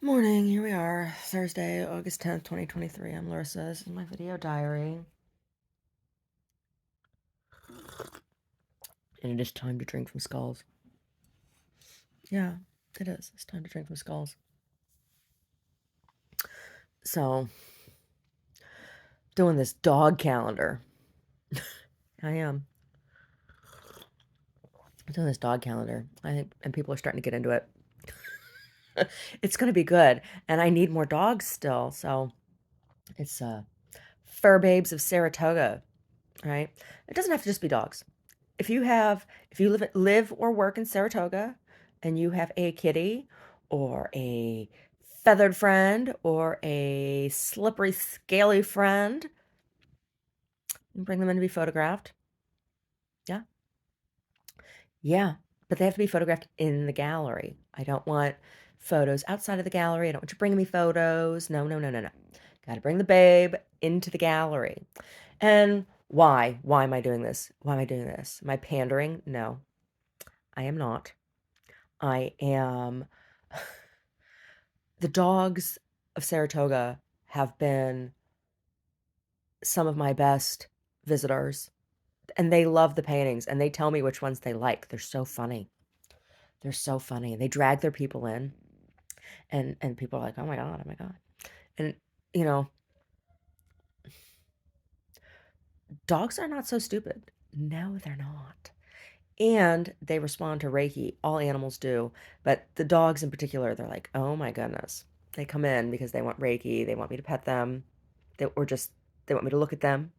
Morning, here we are, Thursday, August 10th, 2023. I'm Larissa. This is my video diary. And it is time to drink from skulls. Yeah, it is. It's time to drink from skulls. So, doing this dog calendar. I am. Doing this dog calendar. I think, and people are starting to get into it. It's going to be good. And I need more dogs still. So, it's Fur Babes of Saratoga, right? It doesn't have to just be dogs. If you live or work in Saratoga and you have a kitty or a feathered friend or a slippery, scaly friend, you bring them in to be photographed. Yeah. Yeah. But they have to be photographed in the gallery. I don't want photos outside of the gallery. I don't want you bringing me photos. No, no, no, no, no. Got to bring the babe into the gallery. And why? Why am I doing this? Why am I doing this? Am I pandering? No, I am not. I am. The dogs of Saratoga have been some of my best visitors, and they love the paintings, and they tell me which ones they like. They're so funny. They're so funny. They drag their people in, and people are like, "Oh my god, oh my god." And you know, dogs are not so stupid. No, they're not. And they respond to Reiki. All animals do, but the dogs in particular, they're like, "Oh my goodness." They come in because they want Reiki. They want me to pet them. Or just they want me to look at them,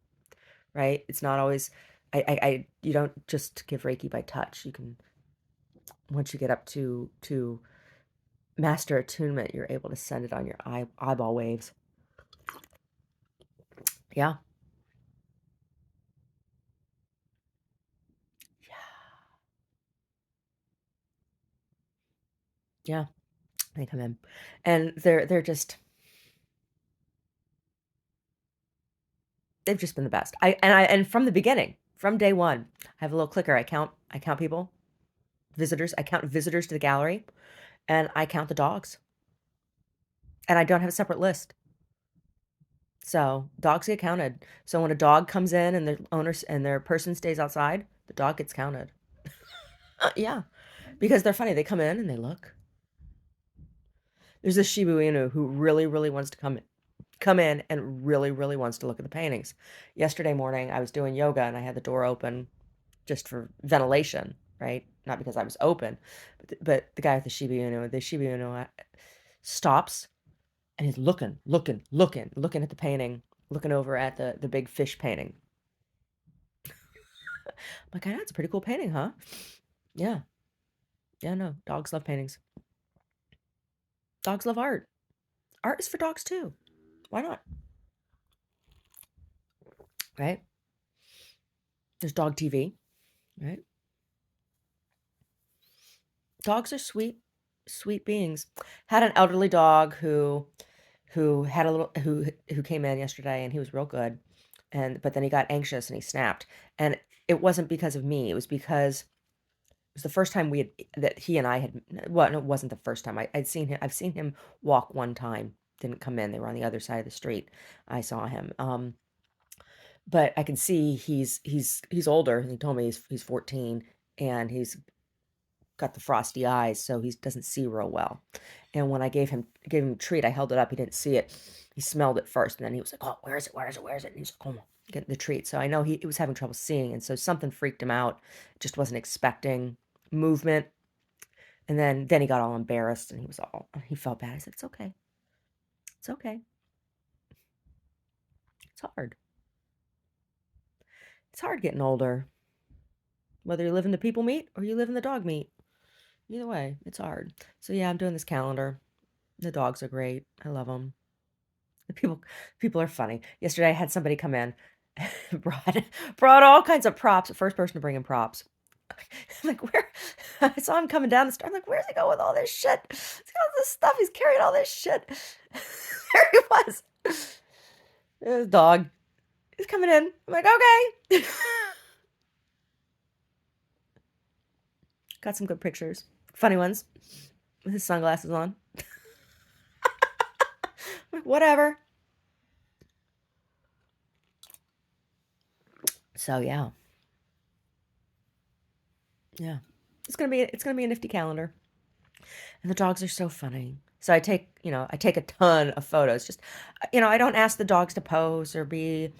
right? It's not always you don't just give Reiki by touch. You can, once you get up to master attunement, you're able to send it on your eyeball waves. Yeah. Yeah. They come in. And they've just been the best. And from the beginning, from day one, I have a little clicker. I count people, visitors. I count visitors to the gallery, and I count the dogs. And I don't have a separate list. So dogs get counted. So when a dog comes in and their owners and their person stays outside, the dog gets counted. Yeah, because they're funny. They come in and they look. There's a Shiba Inu who really, really wants to come in and really, really wants to look at the paintings. Yesterday morning, I was doing yoga and I had the door open just for ventilation, right? Not because I was open, but the guy with the Shiba Inu stops and he's looking at the painting, looking over at the big fish painting. I'm like, "Oh, that's a pretty cool painting, huh?" Yeah. Yeah, no, dogs love paintings. Dogs love art. Art is for dogs too. Why not? Right? There's dog TV, right? Dogs are sweet, sweet beings. Had an elderly dog who had a little who came in yesterday and he was real good. But then he got anxious and he snapped. And it wasn't because of me. It was because it was the first time that he and I had, well, no, it wasn't the first time. I've seen him walk one time. Didn't come in. They were on the other side of the street. I saw him. But I can see he's older. He told me he's 14 and he's got the frosty eyes, so he doesn't see real well. And when I gave him a treat, I held it up. He didn't see it. He smelled it first, and then he was like, "Oh, where is it? Where is it? Where is it?" And he's like, "Oh, getting the treat." So I know he was having trouble seeing, and so something freaked him out. Just wasn't expecting movement. And then he got all embarrassed, and he felt bad. I said, "It's okay. It's okay. It's hard. It's hard getting older. Whether you live in the people meat or you live in the dog meat. Either way, it's hard." So yeah, I'm doing this calendar. The dogs are great. I love them. The people are funny. Yesterday, I had somebody come in, brought brought all kinds of props. The first person to bring in props. I'm like, where? I saw him coming down the stairs. I'm like, where's he going with all this shit? He's got all this stuff. He's carrying all this shit. There he was. His dog. He's coming in. I'm like, okay. Got some good pictures. Funny ones. With his sunglasses on. whatever. So yeah, yeah. It's gonna be a nifty calendar. And the dogs are so funny. So I take a ton of photos. Just, I don't ask the dogs to pose or be,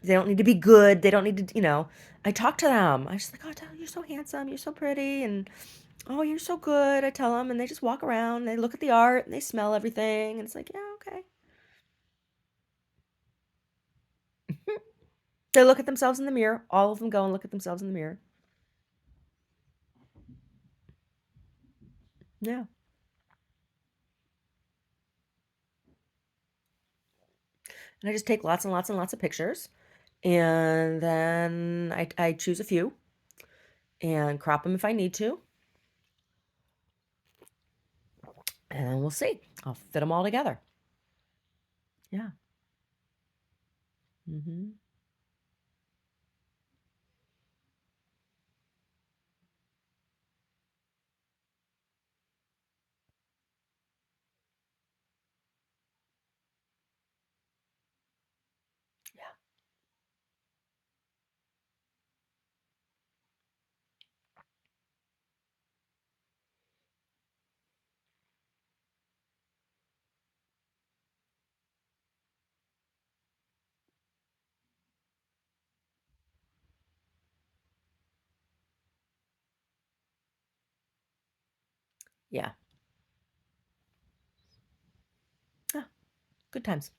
they don't need to be good. They don't need to, I talk to them. I just like, oh, you're so handsome. You're so pretty. And, oh, you're so good. I tell them. And they just walk around. And they look at the art and they smell everything. And it's like, yeah, okay. They look at themselves in the mirror. All of them go and look at themselves in the mirror. Yeah. And I just take lots and lots and lots of pictures. And then I choose a few and crop them if I need to. And we'll see. I'll fit them all together. Yeah. Hmm. Yeah. Yeah. Ah, good times.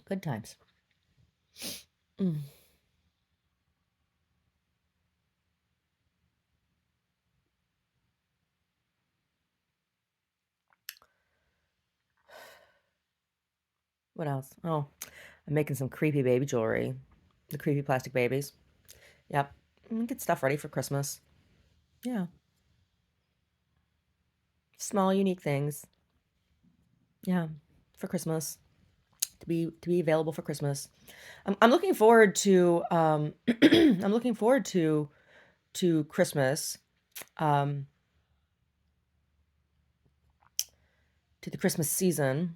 Good times. Mm. What else? Oh, I'm making some creepy baby jewelry. The creepy plastic babies. Yep. Get stuff ready for Christmas. Yeah. Small, unique things. Yeah. For Christmas. To be available for Christmas. I'm looking forward to I'm looking forward to Christmas. Um, to the Christmas season.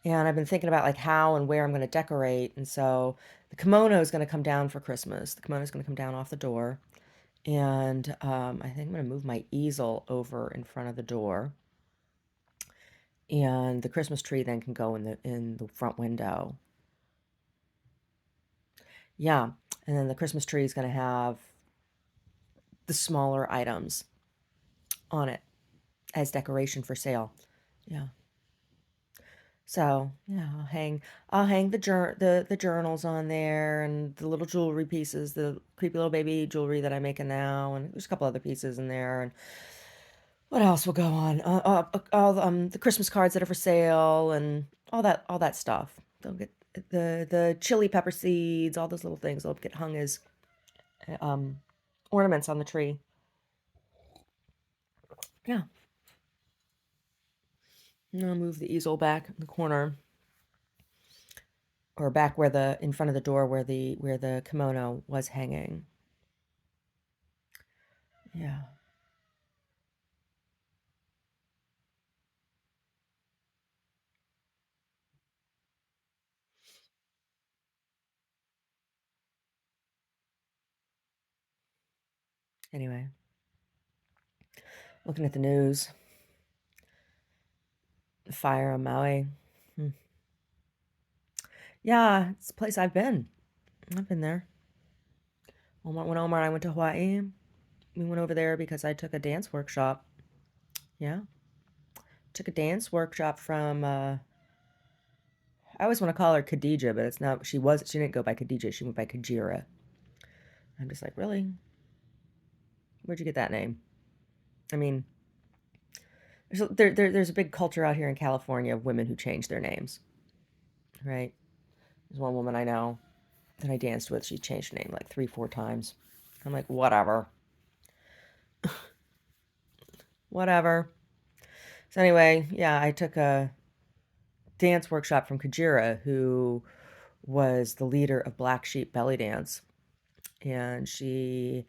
And I've been thinking about like how and where I'm going to decorate. And so the kimono is going to come down for Christmas. The kimono is going to come down off the door. And I think I'm going to move my easel over in front of the door. And the Christmas tree then can go in the front window. Yeah. And then the Christmas tree is going to have the smaller items on it as decoration for sale. Yeah. So yeah, I'll hang the journals on there and the little jewelry pieces, the creepy little baby jewelry that I'm making now, and there's a couple other pieces in there. And what else will go on? All the Christmas cards that are for sale and all that stuff. They'll get the chili pepper seeds, all those little things. They'll get hung as um ornaments on the tree. Yeah, and I'll move the easel back in the corner or back where the in front of the door where the kimono was hanging. Yeah. Anyway, looking at the news, the fire on Maui. Hmm. Yeah, it's a place I've been. I've been there. When Omar and I went to Hawaii, we went over there because I took a dance workshop. Yeah, took a dance workshop from. I always want to call her Khadija, but it's not. She didn't go by Khadija. She went by Kajira. I'm just like, really? Where'd you get that name? I mean, there's a big culture out here in California of women who change their names, right? There's one woman I know that I danced with. She changed her name like 3, 4 times. I'm like, whatever, whatever. So anyway, yeah, I took a dance workshop from Kajira, who was the leader of Black Sheep Belly Dance, and she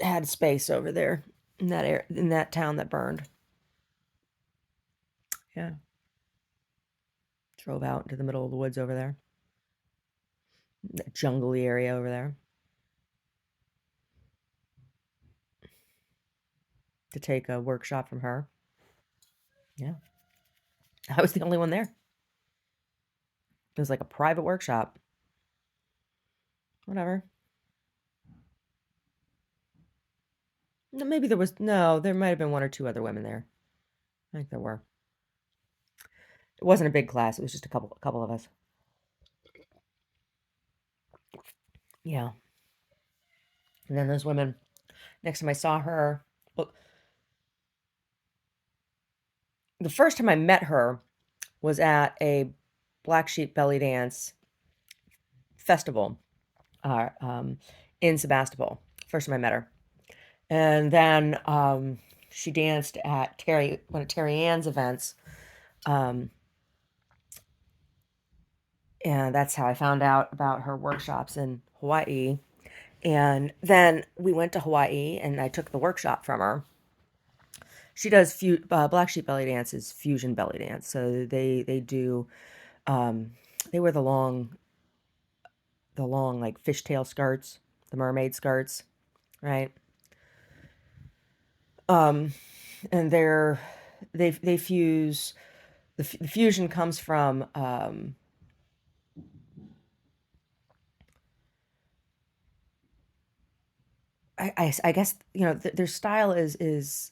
had space over there. in that town that burned. Yeah, drove out into the middle of the woods over there, that jungly area over there, to take a workshop from her. Yeah, I was the only one there. It was like a private workshop. Whatever. Maybe there was no. There might have been one or two other women there. I think there were. It wasn't a big class. It was just a couple of us. Yeah. And then those women. Next time I saw her, well, the first time I met her was at a Black Sheep belly dance festival uh, um, in Sebastopol. First time I met her, and then she danced at one of Terry Ann's events, um, and that's how I found out about her workshops in Hawaii. And then we went to Hawaii, and I took the workshop from her. She does Black Sheep belly dance is fusion belly dance, so they do um, they wear the long like fishtail skirts, the mermaid skirts, right? Um, and they fuse the fusion comes from I guess their style is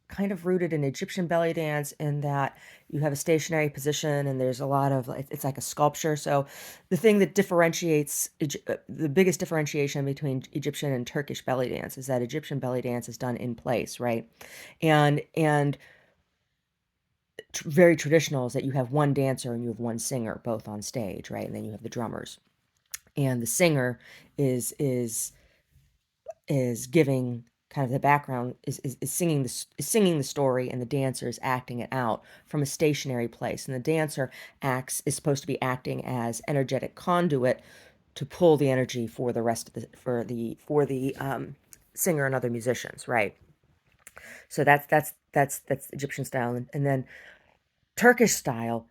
kind of rooted in Egyptian belly dance in that you have a stationary position and there's a lot of it's like a sculpture. So the thing that differentiates the biggest differentiation between Egyptian and Turkish belly dance is that Egyptian belly dance is done in place, right? And very traditional is that you have one dancer and you have one singer both on stage, right? And then you have the drummers. And the singer is is giving kind of the background is singing the story, and the dancer is acting it out from a stationary place, and the dancer acts is supposed to be acting as energetic conduit to pull the energy for the rest of the singer and other musicians, right? So that's Egyptian style, and then Turkish style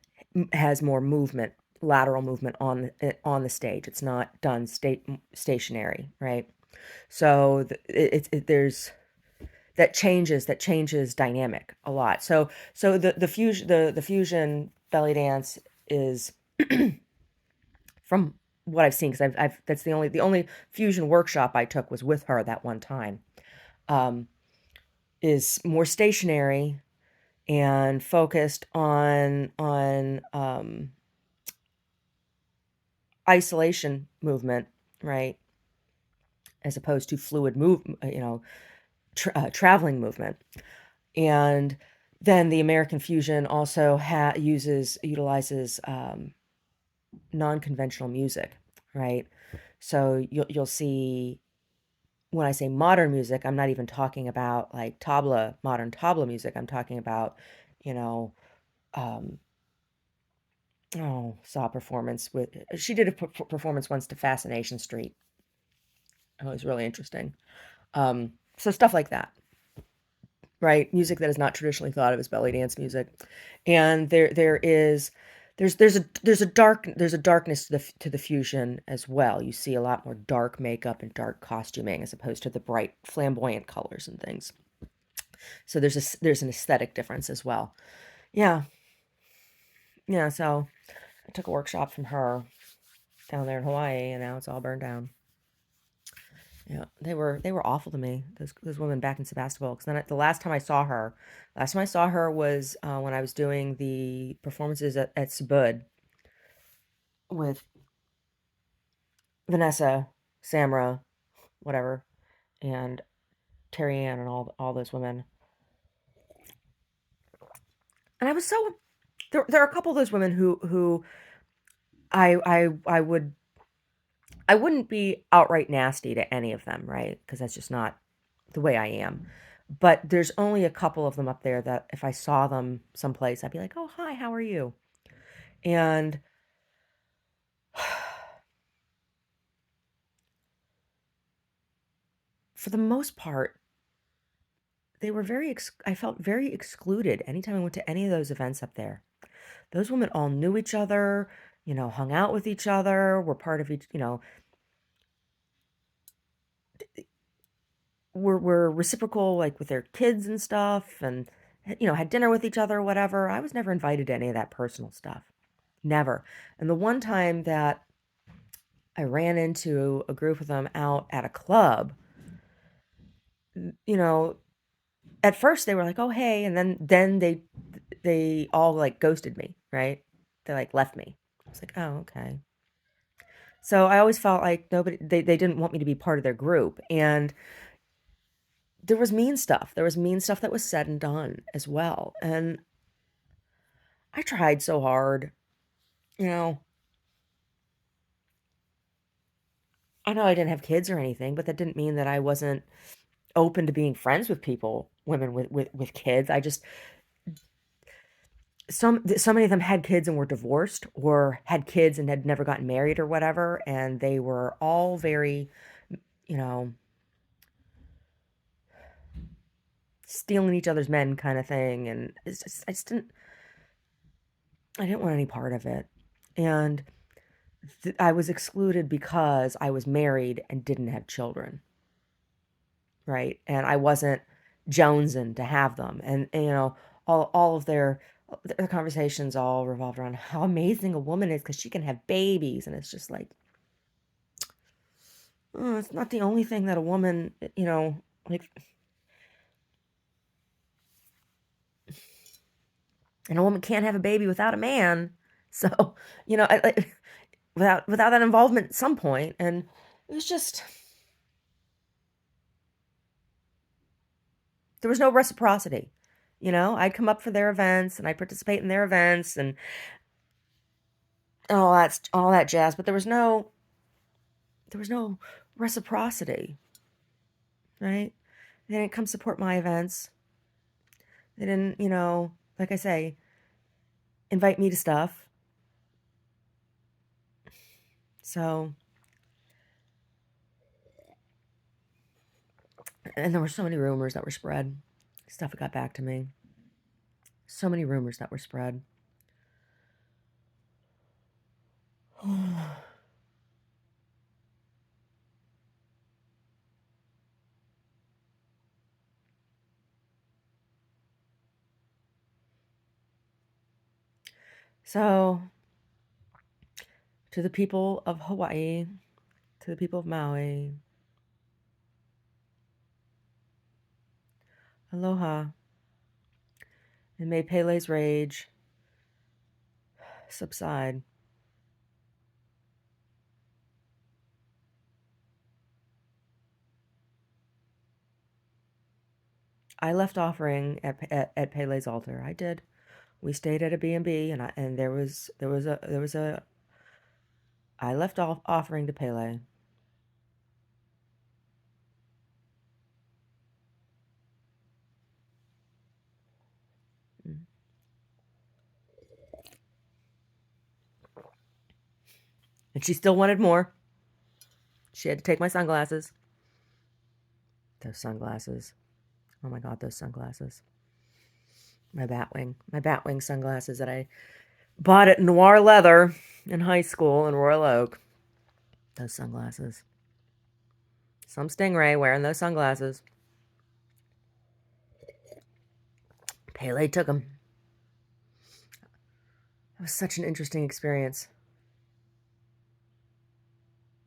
has more movement, lateral movement on the stage. It's not done stationary, right? So there's that changes dynamic a lot. So the fusion belly dance is from what I've seen, because I've that's the only fusion workshop I took was with her that one time. Um, is more stationary and focused on isolation movement, right, as opposed to fluid traveling movement. And then the American fusion also utilizes non-conventional music, right? So you'll see when I say modern music, I'm not even talking about like modern tabla music. I'm talking about, you know, um, saw a performance with she did a performance once to Fascination Street. It was really interesting. So stuff like that, right? Music that is not traditionally thought of as belly dance music, and there's a darkness to the fusion as well. You see a lot more dark makeup and dark costuming as opposed to the bright flamboyant colors and things. So there's an aesthetic difference as well. Yeah, yeah. So I took a workshop from her down there in Hawaii, and now it's all burned down. Yeah, they were awful to me. Those women back in Sebastopol. Because then the last time I saw her was when I was doing the performances at Subud with Vanessa, Samra, whatever, and Terry Ann and all those women. And I was so there are a couple of those women who I wouldn't be outright nasty to any of them, right? Because that's just not the way I am. But there's only a couple of them up there that if I saw them someplace, I'd be like, "Oh, hi, how are you?" And for the most part, they were I felt very excluded anytime I went to any of those events up there. Those women all knew each other, hung out with each other, were part of each, were reciprocal, like with their kids and stuff, and had dinner with each other, whatever. I was never invited to any of that personal stuff, never. And the one time that I ran into a group of them out at a club, you know, at first they were like, "Oh, hey," and then they all like ghosted me, right? They like left me. I was like, "Oh, okay." So I always felt like they didn't want me to be part of their group. And there was mean stuff. There was mean stuff that was said and done as well. And I tried so hard, you know. I know I didn't have kids or anything, but that didn't mean that I wasn't open to being friends with people, women with kids. I just so many of them had kids and were divorced, or had kids and had never gotten married or whatever, and they were all very, you know, stealing each other's men kind of thing. And I didn't want any part of it. And I was excluded because I was married and didn't have children, right? And I wasn't jonesing to have them. And all of their conversations all revolved around how amazing a woman is because she can have babies. And it's just like, oh, it's not the only thing that a woman, like, and a woman can't have a baby without a man. So, without that involvement at some point. And it was just, there was no reciprocity. I'd come up for their events and I'd participate in their events and all that jazz, but there was no reciprocity, right? They didn't come support my events. They didn't, like I say, invite me to stuff. So, and there were so many rumors that were spread. Stuff that got back to me. So many rumors that were spread. So, to the people of Hawaii, to the people of Maui, aloha, and may Pele's rage subside. I left offering at Pele's altar. I did. We stayed at a B&B, and there was a I left off offering to Pele. Mm. And she still wanted more. She had to take my sunglasses. Those sunglasses. Oh my God, those sunglasses. My Batwing sunglasses that I bought at Noir Leather in high school in Royal Oak. Those sunglasses. Some stingray wearing those sunglasses. Pele took them. It was such an interesting experience.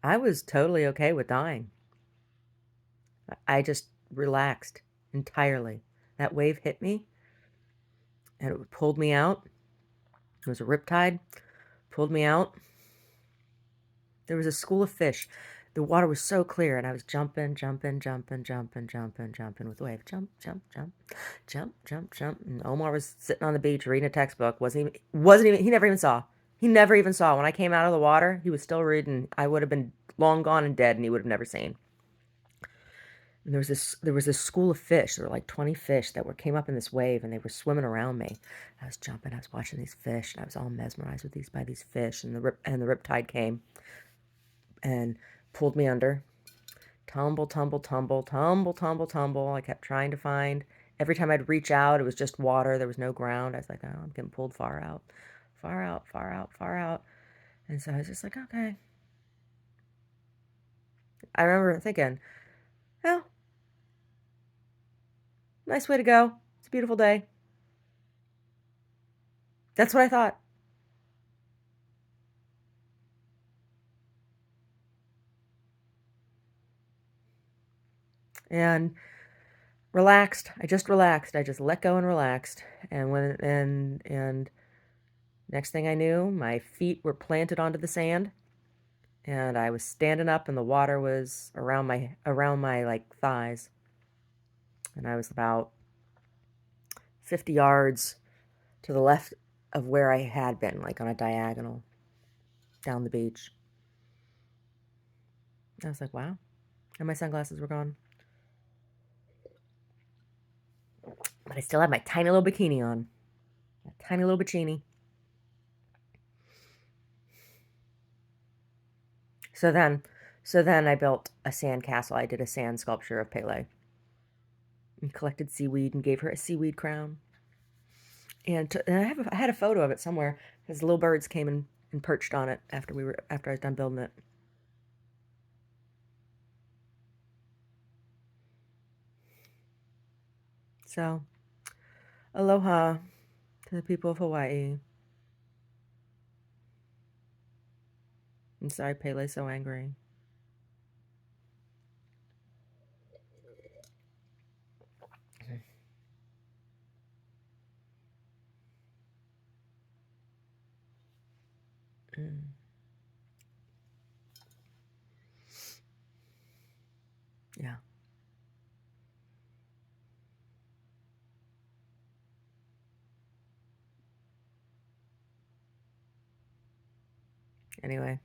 I was totally okay with dying. I just relaxed entirely. That wave hit me and it pulled me out. It was a riptide, pulled me out. There was a school of fish. The water was so clear, and I was jumping, jumping, jumping, jumping, jumping, jumping with the wave. Jump, jump, jump, jump, jump, jump. And Omar was sitting on the beach reading a textbook. Wasn't even, he never even saw. He never even saw. When I came out of the water, he was still reading. I would have been long gone and dead, and he would have never seen. And there was this school of fish. There were like 20 fish that came up in this wave, and they were swimming around me. I was jumping. I was watching these fish, and I was all mesmerized by these fish. And the riptide came and pulled me under, Tumble, tumble, tumble, tumble, tumble, tumble. I kept trying to find. Every time I'd reach out, it was just water. There was no ground. I was like, oh, I'm getting pulled far out, far out, far out, far out. And so I was just like, okay. I remember thinking, oh, nice way to go. It's a beautiful day. That's what I thought. And relaxed. I just relaxed. I just let go and relaxed. And next thing I knew, my feet were planted onto the sand, and I was standing up, and the water was around my like thighs, and I was about 50 yards to the left of where I had been, like on a diagonal down the beach. I was like, wow. And my sunglasses were gone. But I still had my tiny little bikini on. A tiny little bikini. So then, so then I built a sand castle. I did a sand sculpture of Pele and collected seaweed and gave her a seaweed crown. And I had a photo of it somewhere because the little birds came and perched on it after I was done building it. So, aloha to the people of Hawaii. I'm sorry Pele's so angry. Mm, yeah. Anyway.